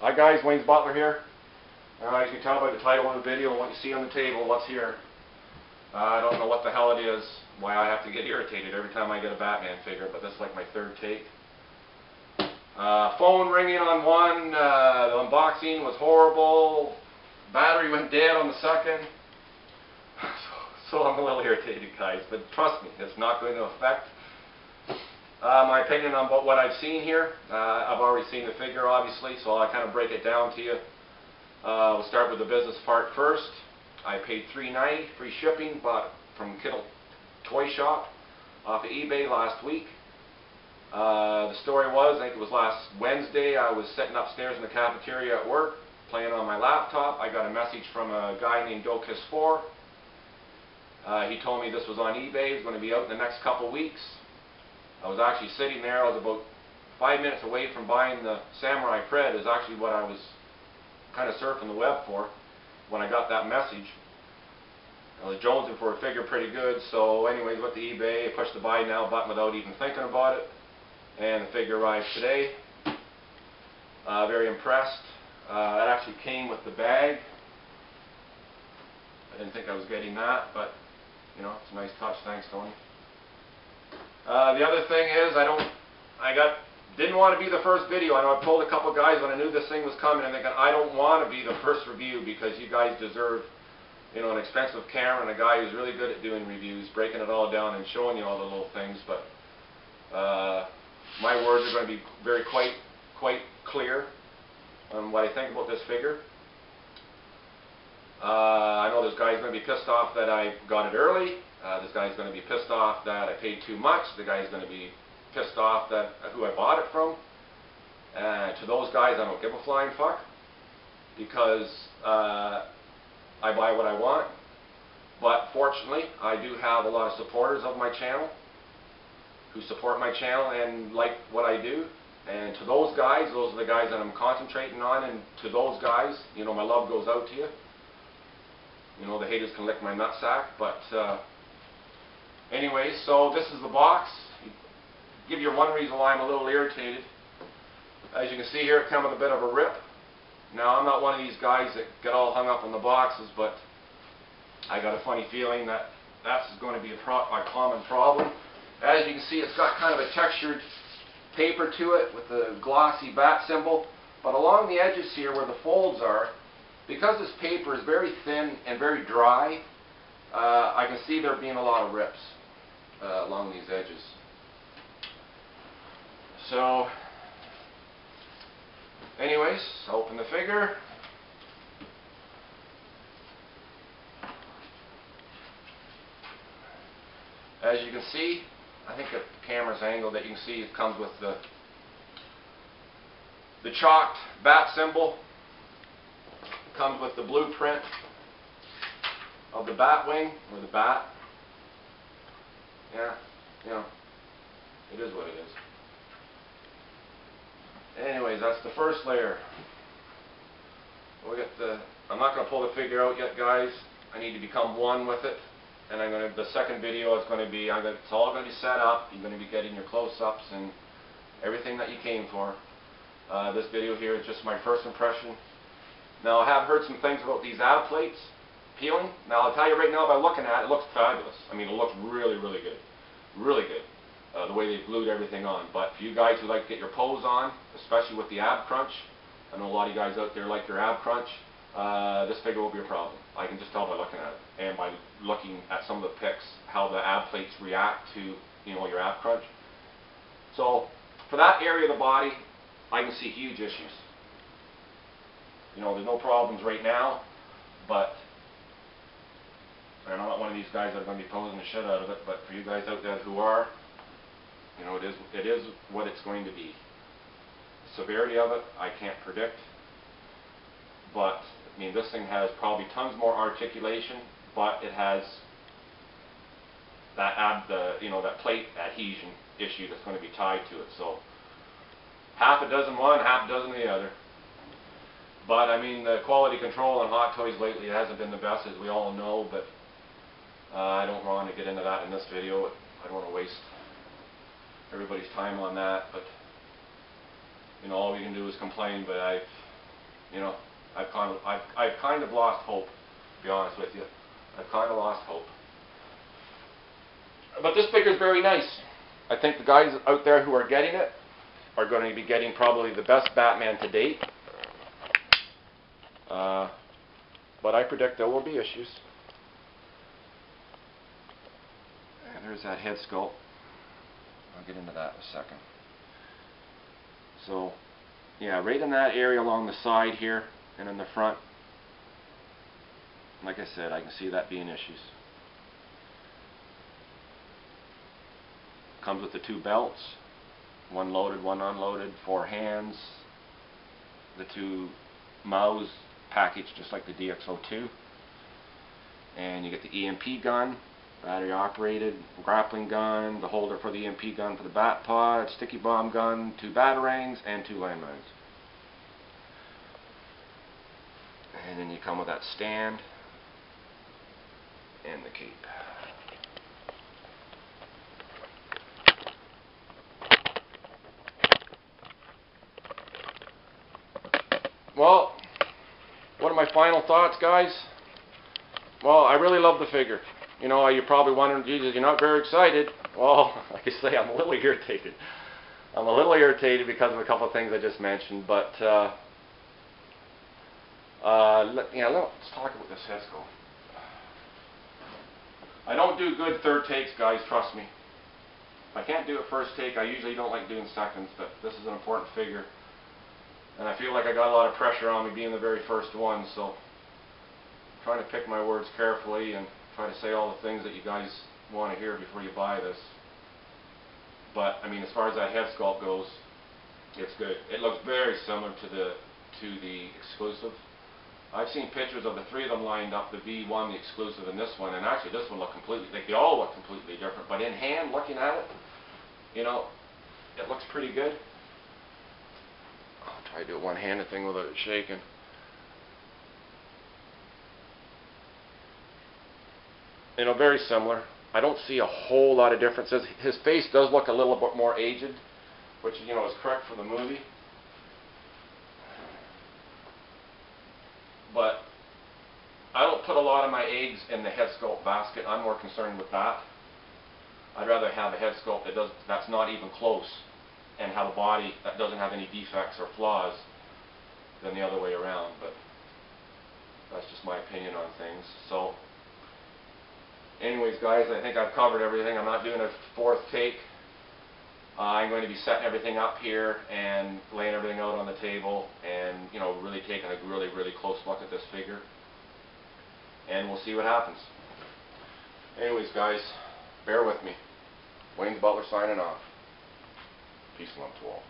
Hi guys, Wayne's Butler here. As you can tell by the title of the video and what you see on the table, what's here. I don't know what the hell it is, why I have to get irritated every time I get a Batman figure, but this is like my third take. Phone ringing on one, the unboxing was horrible, battery went dead on the second. So I'm a little irritated guys, but trust me, it's not going to affect my opinion on what I've seen here. I've already seen the figure obviously, so I'll kind of break it down to you. We'll start with the business part first. I paid $3.90 free shipping, bought it from Kittle Toy Shop off of eBay last week. The story was, I think it was last Wednesday, I was sitting upstairs in the cafeteria at work, playing on my laptop. I got a message from a guy named DX12. He told me this was on eBay, it was going to be out in the next couple of weeks. I was actually sitting there, I was about 5 minutes away from buying the Samurai Pred, is actually what I was kind of surfing the web for when I got that message. I was jonesing for a figure pretty good, so anyways, went to eBay, I pushed the buy now button without even thinking about it, and the figure arrived today. Very impressed. It actually came with the bag. I didn't think I was getting that, but you know, it's a nice touch, thanks Tony. The other thing is, didn't want to be the first video. I know I've told a couple guys when I knew this thing was coming, and thinking I don't want to be the first review because you guys deserve, you know, an expensive camera and a guy who's really good at doing reviews, breaking it all down and showing you all the little things. But my words are going to be quite clear on what I think about this figure. I know this guy's going to be pissed off that I got it early. This guy's going to be pissed off that I paid too much. The guy's going to be pissed off that who I bought it from. To those guys, I don't give a flying fuck because I buy what I want. But fortunately, I do have a lot of supporters of my channel who support my channel and like what I do. And to those guys, those are the guys that I'm concentrating on. And to those guys, you know, my love goes out to you. You know, the haters can lick my nutsack, but anyway, so this is the box. Give you one reason why I'm a little irritated. As you can see here, it comes with a bit of a rip. Now, I'm not one of these guys that get all hung up on the boxes, but I got a funny feeling that that's going to be a common problem. As you can see, it's got kind of a textured paper to it with the glossy bat symbol, but along the edges here where the folds are, because this paper is very thin and very dry, I can see there being a lot of rips along these edges. So, anyways, open the figure. As you can see, I think the camera's angled that you can see it comes with the chalked bat symbol. Comes with the blueprint of the bat wing, or the bat. Yeah, you know, it is what it is. Anyways, that's the first layer. I'm not going to pull the figure out yet, guys. I need to become one with it. And the second video is going to be, it's all going to be set up. You're going to be getting your close-ups and everything that you came for. This video here is just my first impression. Now, I have heard some things about these ab plates peeling. Now, I'll tell you right now, by looking at it, it looks fabulous. I mean, it looks really, really good. Really good. The way they glued everything on. But for you guys who like to get your pose on, especially with the ab crunch, I know a lot of you guys out there like your ab crunch, this figure will be a problem. I can just tell by looking at it. And by looking at some of the pics, how the ab plates react to, you know, your ab crunch. So, for that area of the body, I can see huge issues. You know, there's no problems right now, but and I'm not one of these guys that are going to be posing the shit out of it, but for you guys out there who are, you know, it is what it's going to be. The severity of it, I can't predict, but I mean, this thing has probably tons more articulation, but it has that that plate adhesion issue that's going to be tied to it. So half a dozen one, half a dozen the other. But I mean, the quality control on Hot Toys lately hasn't been the best, as we all know, but I don't want to get into that in this video. I don't want to waste everybody's time on that, but you know, all we can do is complain, but You know, I've kind of lost hope, to be honest with you. I've kind of lost hope. But this figure is very nice. I think the guys out there who are getting it are going to be getting probably the best Batman to date. But I predict there will be issues. And there's that head sculpt. I'll get into that in a second. So, yeah, right in that area along the side here and in the front, like I said, I can see that being issues. Comes with the 2 belts, one loaded, one unloaded, 4 hands, the 2 mouths packaged just like the DX12, and you get the EMP gun, battery operated, grappling gun, the holder for the EMP gun for the bat pod, sticky bomb gun, 2 batarangs, and 2 landmines. And then you come with that stand and the cape. Well, what are my final thoughts, guys? Well, I really love the figure. You know, you're probably wondering, Jesus, you're not very excited. Well, like I say, I'm a little irritated. I'm a little irritated because of a couple of things I just mentioned, but let's talk about this head sculpt. I don't do good third takes, guys, trust me. If I can't do it first take, I usually don't like doing seconds, but this is an important figure. And I feel like I got a lot of pressure on me being the very first one, so I'm trying to pick my words carefully and try to say all the things that you guys want to hear before you buy this. But, I mean, as far as that head sculpt goes, it's good. It looks very similar to the exclusive. I've seen pictures of the 3 of them lined up, the V1, the exclusive, and this one, and actually this one looked completely, like they all look completely different, but in hand, looking at it, you know, it looks pretty good. I'll try to do a one-handed thing without it shaking. You know, very similar. I don't see a whole lot of differences. His face does look a little bit more aged, which, you know, is correct for the movie. But I don't put a lot of my eggs in the head sculpt basket. I'm more concerned with that. I'd rather have a head sculpt that's not even close and have a body that doesn't have any defects or flaws than the other way around. But that's just my opinion on things. So anyways, guys, I think I've covered everything. I'm not doing a 4th take. I'm going to be setting everything up here and laying everything out on the table and, you know, really taking a really, really close look at this figure. And we'll see what happens. Anyways, guys, bear with me. Wayne's Butler signing off. Peace and love to all.